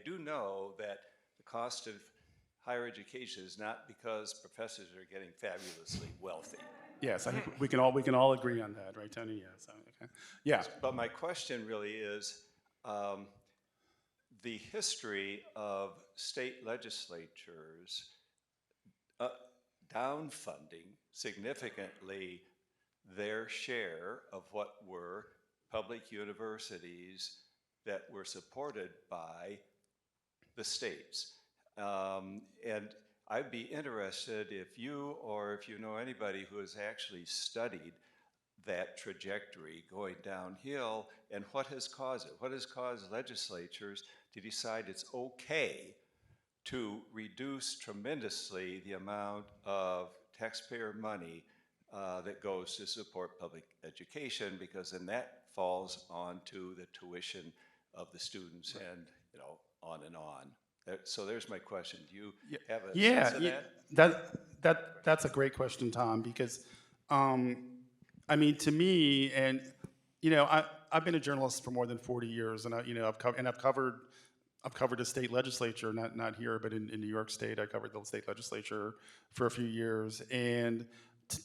do know that the cost of higher education is not because professors are getting fabulously wealthy. Yes, I think we can all agree on that, right, Tony? Yes. Okay. Yeah. But my question really is, the history of state legislatures downfunding significantly their share of what were public universities that were supported by the states. And I'd be interested if you or if you know anybody who has actually studied that trajectory going downhill and what has caused it. What has caused legislatures to decide it's okay to reduce tremendously the amount of taxpayer money that goes to support public education, because then that falls onto the tuition of the students, and on and on. So there's my question. Do you have a sense of that? That's a great question, Tom, because I mean, to me, and I've been a journalist for more than 40 years, and I've covered the state legislature, not here, but in New York State. I covered the state legislature for a few years, and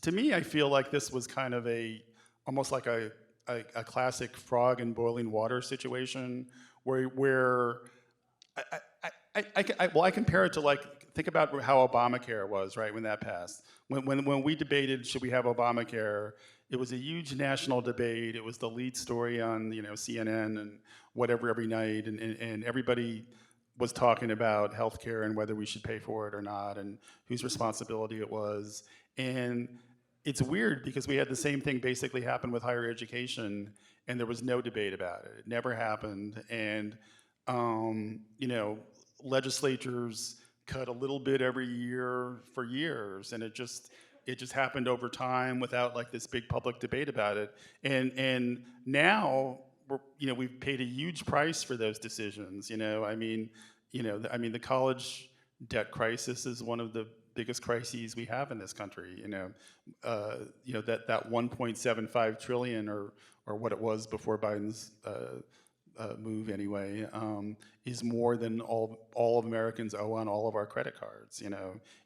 to me, I feel like this was kind of almost like a classic frog in boiling water situation, where I compare it to, think about how Obamacare was, right, when that passed. When we debated should we have Obamacare, it was a huge national debate. It was the lead story on CNN and whatever every night, and everybody was talking about healthcare and whether we should pay for it or not, and whose responsibility it was. And it's weird because we had the same thing basically happen with higher education, and there was no debate about it. It never happened, and legislatures cut a little bit every year for years, and it just happened over time without this big public debate about it. And now we've paid a huge price for those decisions. I mean the college debt crisis is one of the biggest crises we have in this country. That 1.75 trillion or what it was before Biden's move anyway, is more than all of Americans owe on all of our credit cards.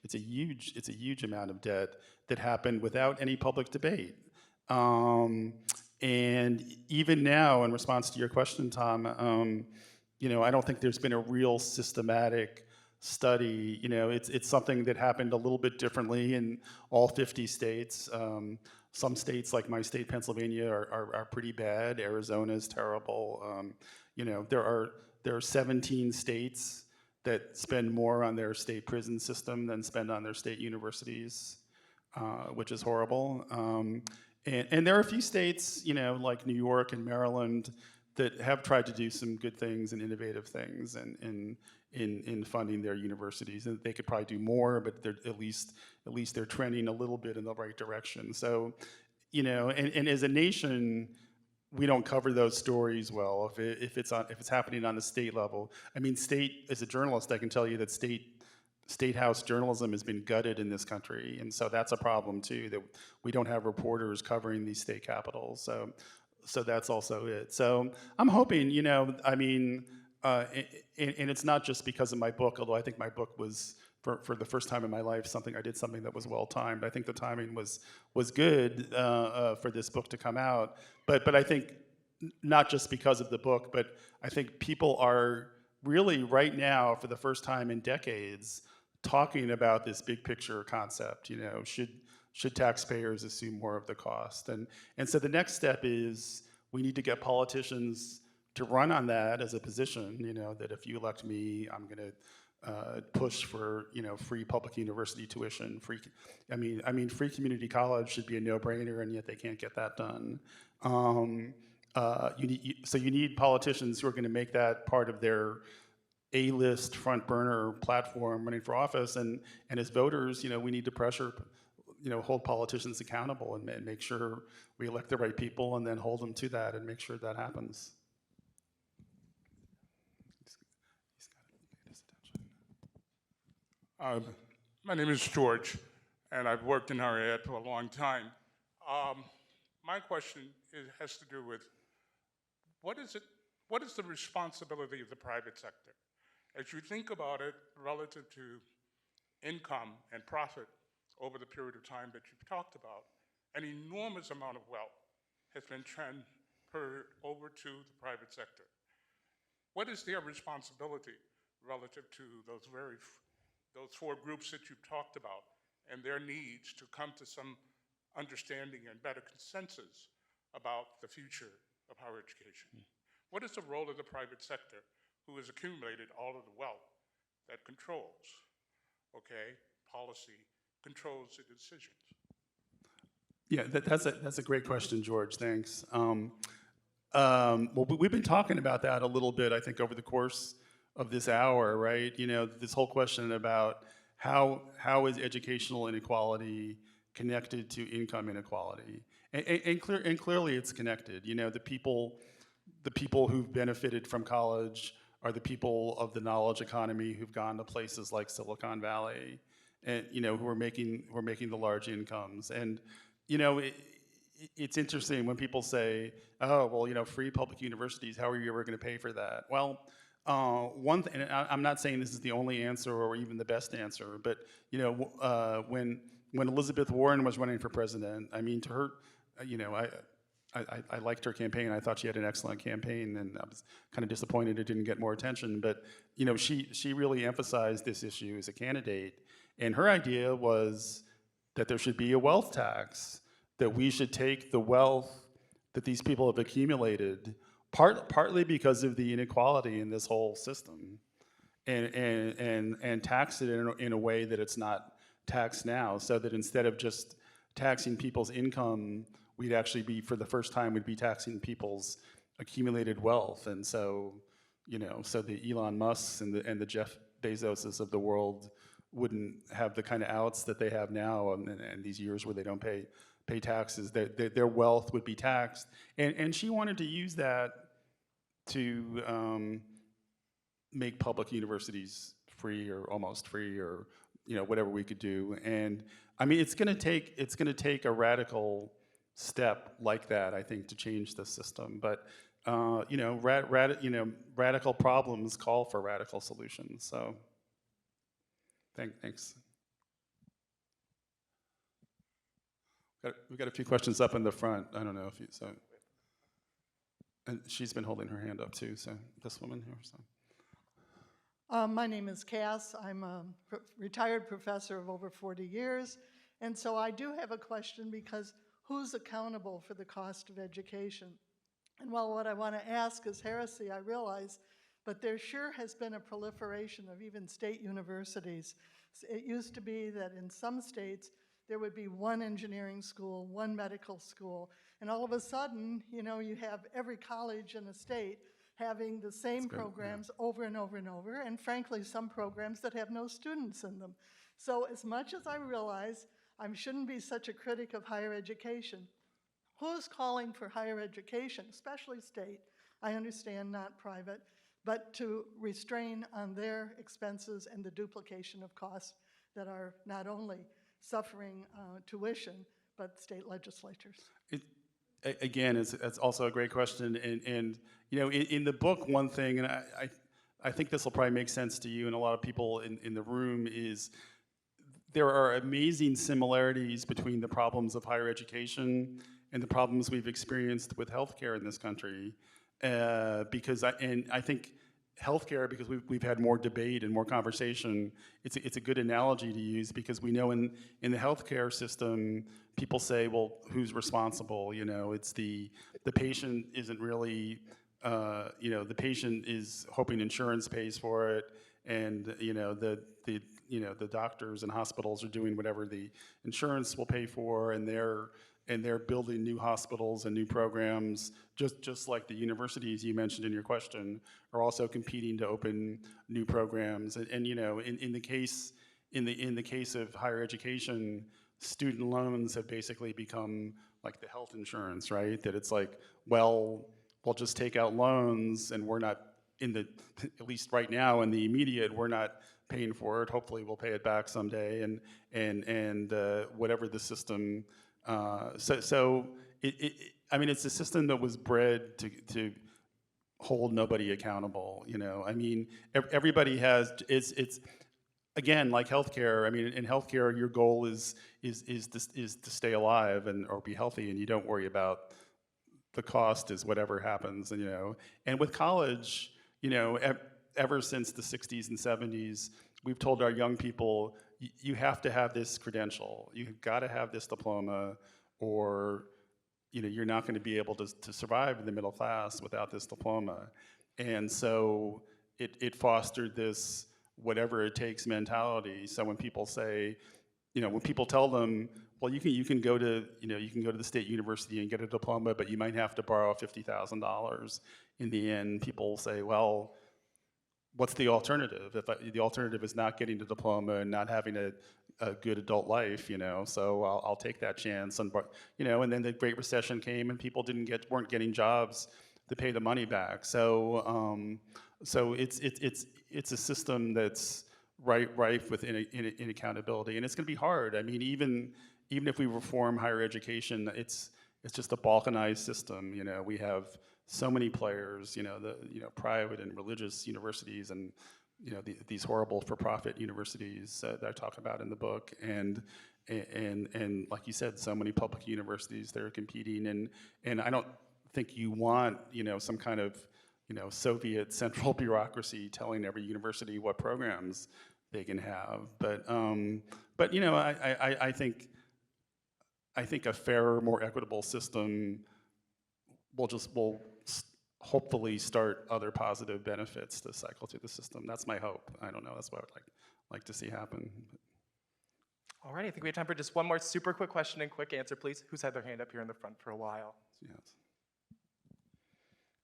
It's a huge amount of debt that happened without any public debate. And even now, in response to your question, Tom, I don't think there's been a real systematic study. It's something that happened a little bit differently in all 50 states. Some states, like my state, Pennsylvania, are pretty bad. Arizona is terrible. There are 17 states that spend more on their state prison system than spend on their state universities, which is horrible. And there are a few states, like New York and Maryland, that have tried to do some good things and innovative things in funding their universities, and they could probably do more, but they're at least they're trending a little bit in the right direction. So, and as a nation, we don't cover those stories well if it's happening on the state level. I mean, as a journalist, I can tell you that state house journalism has been gutted in this country, and so that's a problem too, that we don't have reporters covering these state capitals. So that's also it. So I'm hoping, and it's not just because of my book, although I think my book was, for the first time in my life, I did something that was well timed. I think the timing was good for this book to come out. But I think not just because of the book, but I think people are really right now, for the first time in decades, talking about this big picture concept. Should taxpayers assume more of the cost? And so the next step is we need to get politicians to run on that as a position, that if you elect me, I'm going to push for, free public university tuition, free community college should be a no-brainer, and yet they can't get that done. You need politicians who are going to make that part of their A-list front burner platform running for office, and as voters, we need to pressure, hold politicians accountable and make sure we elect the right people, and then hold them to that and make sure that happens. My name is George, and I've worked in higher ed for a long time. My question has to do with what is the responsibility of the private sector? As you think about it relative to income and profit over the period of time that you've talked about, an enormous amount of wealth has been transferred over to the private sector. What is their responsibility relative to those four groups that you've talked about and their needs to come to some understanding and better consensus about the future of higher education? What is the role of the private sector who has accumulated all of the wealth that controls, policy, controls the decisions? Yeah, that's a great question, George. Thanks. Well, we've been talking about that a little bit, I think, over the course of this hour, right? This whole question about how is educational inequality connected to income inequality, and clearly it's connected. The people who've benefited from college are the people of the knowledge economy who've gone to places like Silicon Valley, and who are making the large incomes. And it's interesting when people say, "Oh, well, free public universities. How are you ever going to pay for that?" Well, and I'm not saying this is the only answer or even the best answer, but when Elizabeth Warren was running for president, I mean, to her, I liked her campaign. I thought she had an excellent campaign, and I was kind of disappointed it didn't get more attention. But she really emphasized this issue as a candidate, and her idea was that there should be a wealth tax, that we should take the wealth that these people have accumulated, partly because of the inequality in this whole system, and tax it in a way that it's not taxed now, so that instead of just taxing people's income, we'd actually be, for the first time, we'd be taxing people's accumulated wealth. And so, so the Elon Musks and the Jeff Bezoses of the world wouldn't have the kind of outs that they have now, and these years where they don't pay taxes. Their wealth would be taxed, and she wanted to use that to make public universities free or almost free, or whatever we could do. And I mean, it's going to take a radical step like that, I think, to change the system. But radical problems call for radical solutions. So, thanks. We've got a few questions up in the front. I don't know if so. And she's been holding her hand up too. So this woman here. So. My name is Cass. I'm a retired professor of over 40 years. And so I do have a question, because who's accountable for the cost of education? And while what I want to ask is heresy, I realize, but there sure has been a proliferation of even state universities. It used to be that in some states there would be one engineering school, one medical school, and all of a sudden, you have every college in a state having the same programs over and over and over, and frankly, some programs that have no students in them. So as much as I realize I shouldn't be such a critic of higher education, who's calling for higher education, especially state, I understand not private, but to restrain on their expenses and the duplication of costs that are not only suffering tuition, but state legislatures? Again, it's also a great question. And in the book, one thing, and I think this will probably make sense to you and a lot of people in the room, is there are amazing similarities between the problems of higher education and the problems we've experienced with healthcare in this country. Because I think healthcare, because we've had more debate and more conversation, it's a good analogy to use, because we know in the healthcare system, people say, well, who's responsible? It's the patient isn't really, the patient is hoping insurance pays for it, and the doctors and hospitals are doing whatever the insurance will pay for, and they're building new hospitals and new programs, just like the universities you mentioned in your question are also competing to open new programs. And in the case of higher education, student loans have basically become like the health insurance, right? That it's like, well, we'll just take out loans, and we're not at least right now in the immediate, we're not paying for it. Hopefully, we'll pay it back someday, and whatever the system. I mean, it's a system that was bred to hold nobody accountable. You know, I mean, everybody has. It's again like healthcare. I mean, in healthcare, your goal is to stay alive or be healthy, and you don't worry about the cost is whatever happens. And, you know, and with college, you know, ever since the 60s and 70s, we've told our young people, you have to have this credential. You've got to have this diploma, or you know, you're not going to be able to survive in the middle class without this diploma. And so it fostered this whatever it takes mentality. So when people say, you know, when people tell them, well, you can go to, you know, you can go to the state university and get a diploma, but you might have to borrow $50,000 in the end, people say, well, what's the alternative? The alternative is not getting the diploma and not having a good adult life, you know. So I'll take that chance, and you know. And then the Great Recession came, and people weren't getting jobs to pay the money back. So it's a system that's rife with inaccountability, and it's going to be hard. I mean, even if we reform higher education, it's just a balkanized system. You know, we have so many players. You know, private and religious universities, and you know these horrible for-profit universities that I talk about in the book, and like you said, so many public universities that are competing, and I don't think you want, you know, some kind of, you know, Soviet central bureaucracy telling every university what programs they can have. But you know, I think a fairer, more equitable system will hopefully start other positive benefits to cycle through the system. That's my hope. I don't know. That's what I would like to see happen. All right, I think we have time for just one more super quick question and quick answer, please. Who's had their hand up here in the front for a while? Yes.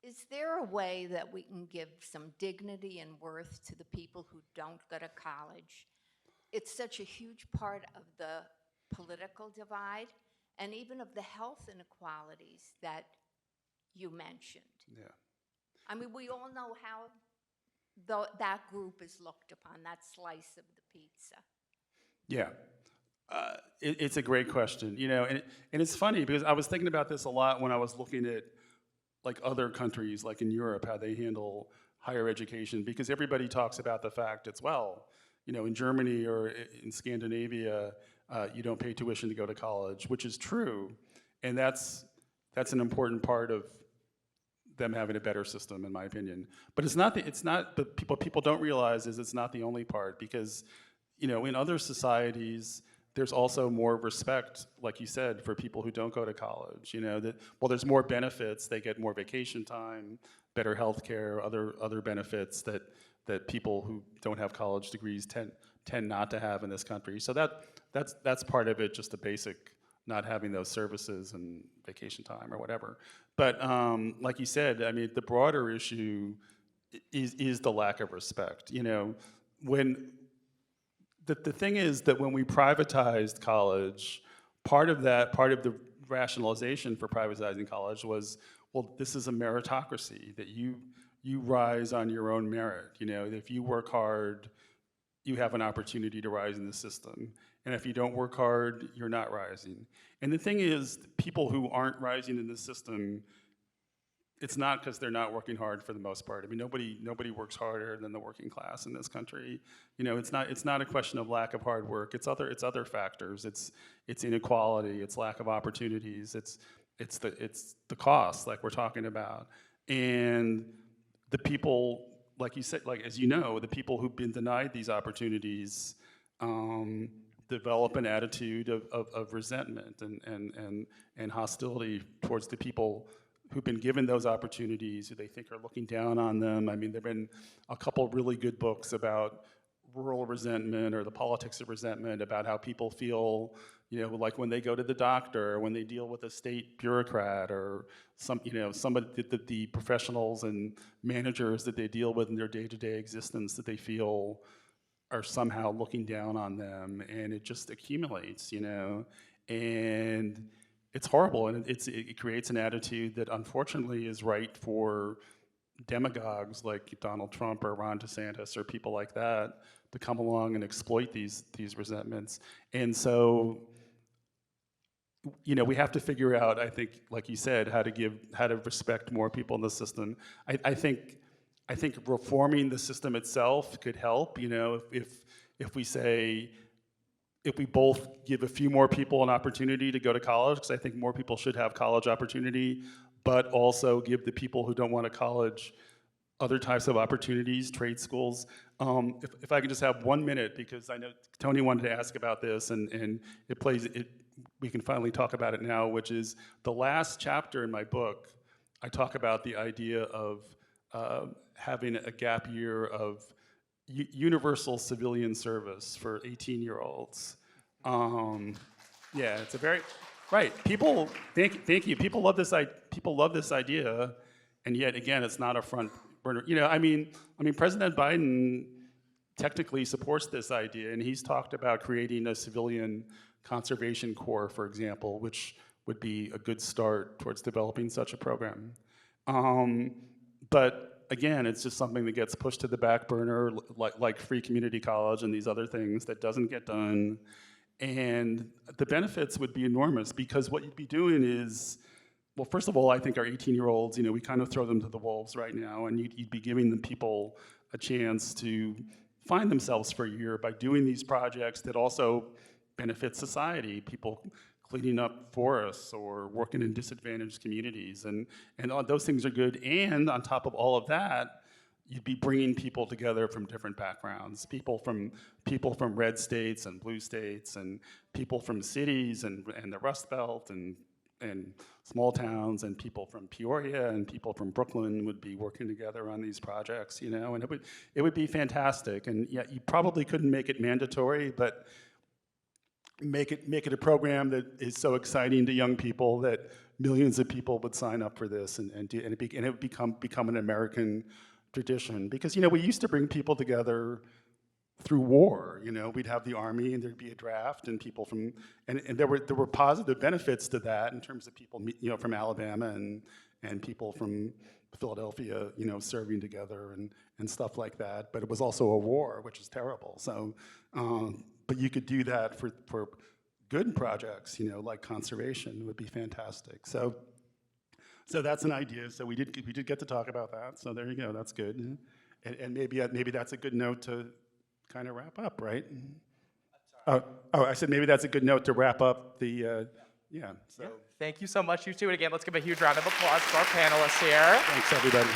Is there a way that we can give some dignity and worth to the people who don't go to college? It's such a huge part of the political divide and even of the health inequalities that you mentioned. Yeah. I mean, we all know how that group is looked upon, that slice of the pizza. Yeah. It's a great question, you know, and it's funny because I was thinking about this a lot when I was looking at like other countries, like in Europe, how they handle higher education, because everybody talks about the fact it's, well, you know, in Germany or in Scandinavia, you don't pay tuition to go to college, which is true, and that's an important part of them having a better system, in my opinion. But what people don't realize is it's not the only part, because, you know, in other societies, there's also more respect, like you said, for people who don't go to college. You know, there's more benefits. They get more vacation time, better health care, other benefits that people who don't have college degrees tend not to have in this country. So that's part of it, just the basic not having those services and vacation time or whatever. But like you said, I mean, the broader issue is the lack of respect. You know, the thing is that when we privatized college, part of the rationalization for privatizing college was, well, this is a meritocracy, that you rise on your own merit. You know, if you work hard, you have an opportunity to rise in the system. And if you don't work hard, you're not rising. And the thing is, people who aren't rising in the system, it's not because they're not working hard for the most part. I mean, nobody works harder than the working class in this country. You know, it's not a question of lack of hard work. It's other factors. It's inequality. It's lack of opportunities. It's the cost, like we're talking about. And the people, like you said, like as you know, the people who've been denied these opportunities develop an attitude of resentment and hostility towards the people who've been given those opportunities, who they think are looking down on them. I mean, there've been a couple really good books about rural resentment or the politics of resentment, about how people feel, you know, like when they go to the doctor, or when they deal with a state bureaucrat, or some of the professionals and managers that they deal with in their day-to-day existence, that they feel are somehow looking down on them, and it just accumulates, you know, and it's horrible, and it creates an attitude that unfortunately is right for demagogues like Donald Trump or Ron DeSantis or people like that to come along and exploit these resentments. And so, you know, we have to figure out, I think, like you said, how to respect more people in the system. I think reforming the system itself could help. You know, if we say, if we both give a few more people an opportunity to go to college, because I think more people should have college opportunity, but also give the people who don't want to college other types of opportunities, trade schools. If I could just have 1 minute, because I know Tony wanted to ask about this, and we can finally talk about it now, which is the last chapter in my book. I talk about the idea of having a gap year of universal civilian service for 18-year-olds. Yeah, it's a very, right, people, thank you, people love this idea, and yet, again, it's not a front burner. You know, I mean, President Biden technically supports this idea, and he's talked about creating a civilian conservation corps, for example, which would be a good start towards developing such a program. But again, it's just something that gets pushed to the back burner, like free community college and these other things that doesn't get done. And the benefits would be enormous, because what you'd be doing is, well, first of all, I think our 18-year-olds, you know, we kind of throw them to the wolves right now, and you'd be giving the people a chance to find themselves for a year by doing these projects that also benefit society, people cleaning up forests or working in disadvantaged communities, and all those things are good. And on top of all of that, you'd be bringing people together from different backgrounds, people from red states and blue states, and people from cities and the Rust Belt and small towns, and people from Peoria and people from Brooklyn would be working together on these projects, you know, and it would be fantastic. And yeah, you probably couldn't make it mandatory, but make it a program that is so exciting to young people that millions of people would sign up for this, and it would become an American tradition. Because, you know, we used to bring people together through war. You know, we'd have the army, and there'd be a draft, and people from, and there were positive benefits to that in terms of people, you know, from Alabama and people from Philadelphia, you know, serving together and stuff like that. But it was also a war, which is terrible. So, but you could do that for good projects, you know, like conservation would be fantastic. So that's an idea. So we did get to talk about that. So there you go. That's good. And maybe that's a good note to kind of wrap up, right? Oh, I said maybe that's a good note to wrap up the, yeah. So. Thank you so much, you two. And again, let's give a huge round of applause for our panelists here. Thanks, everybody.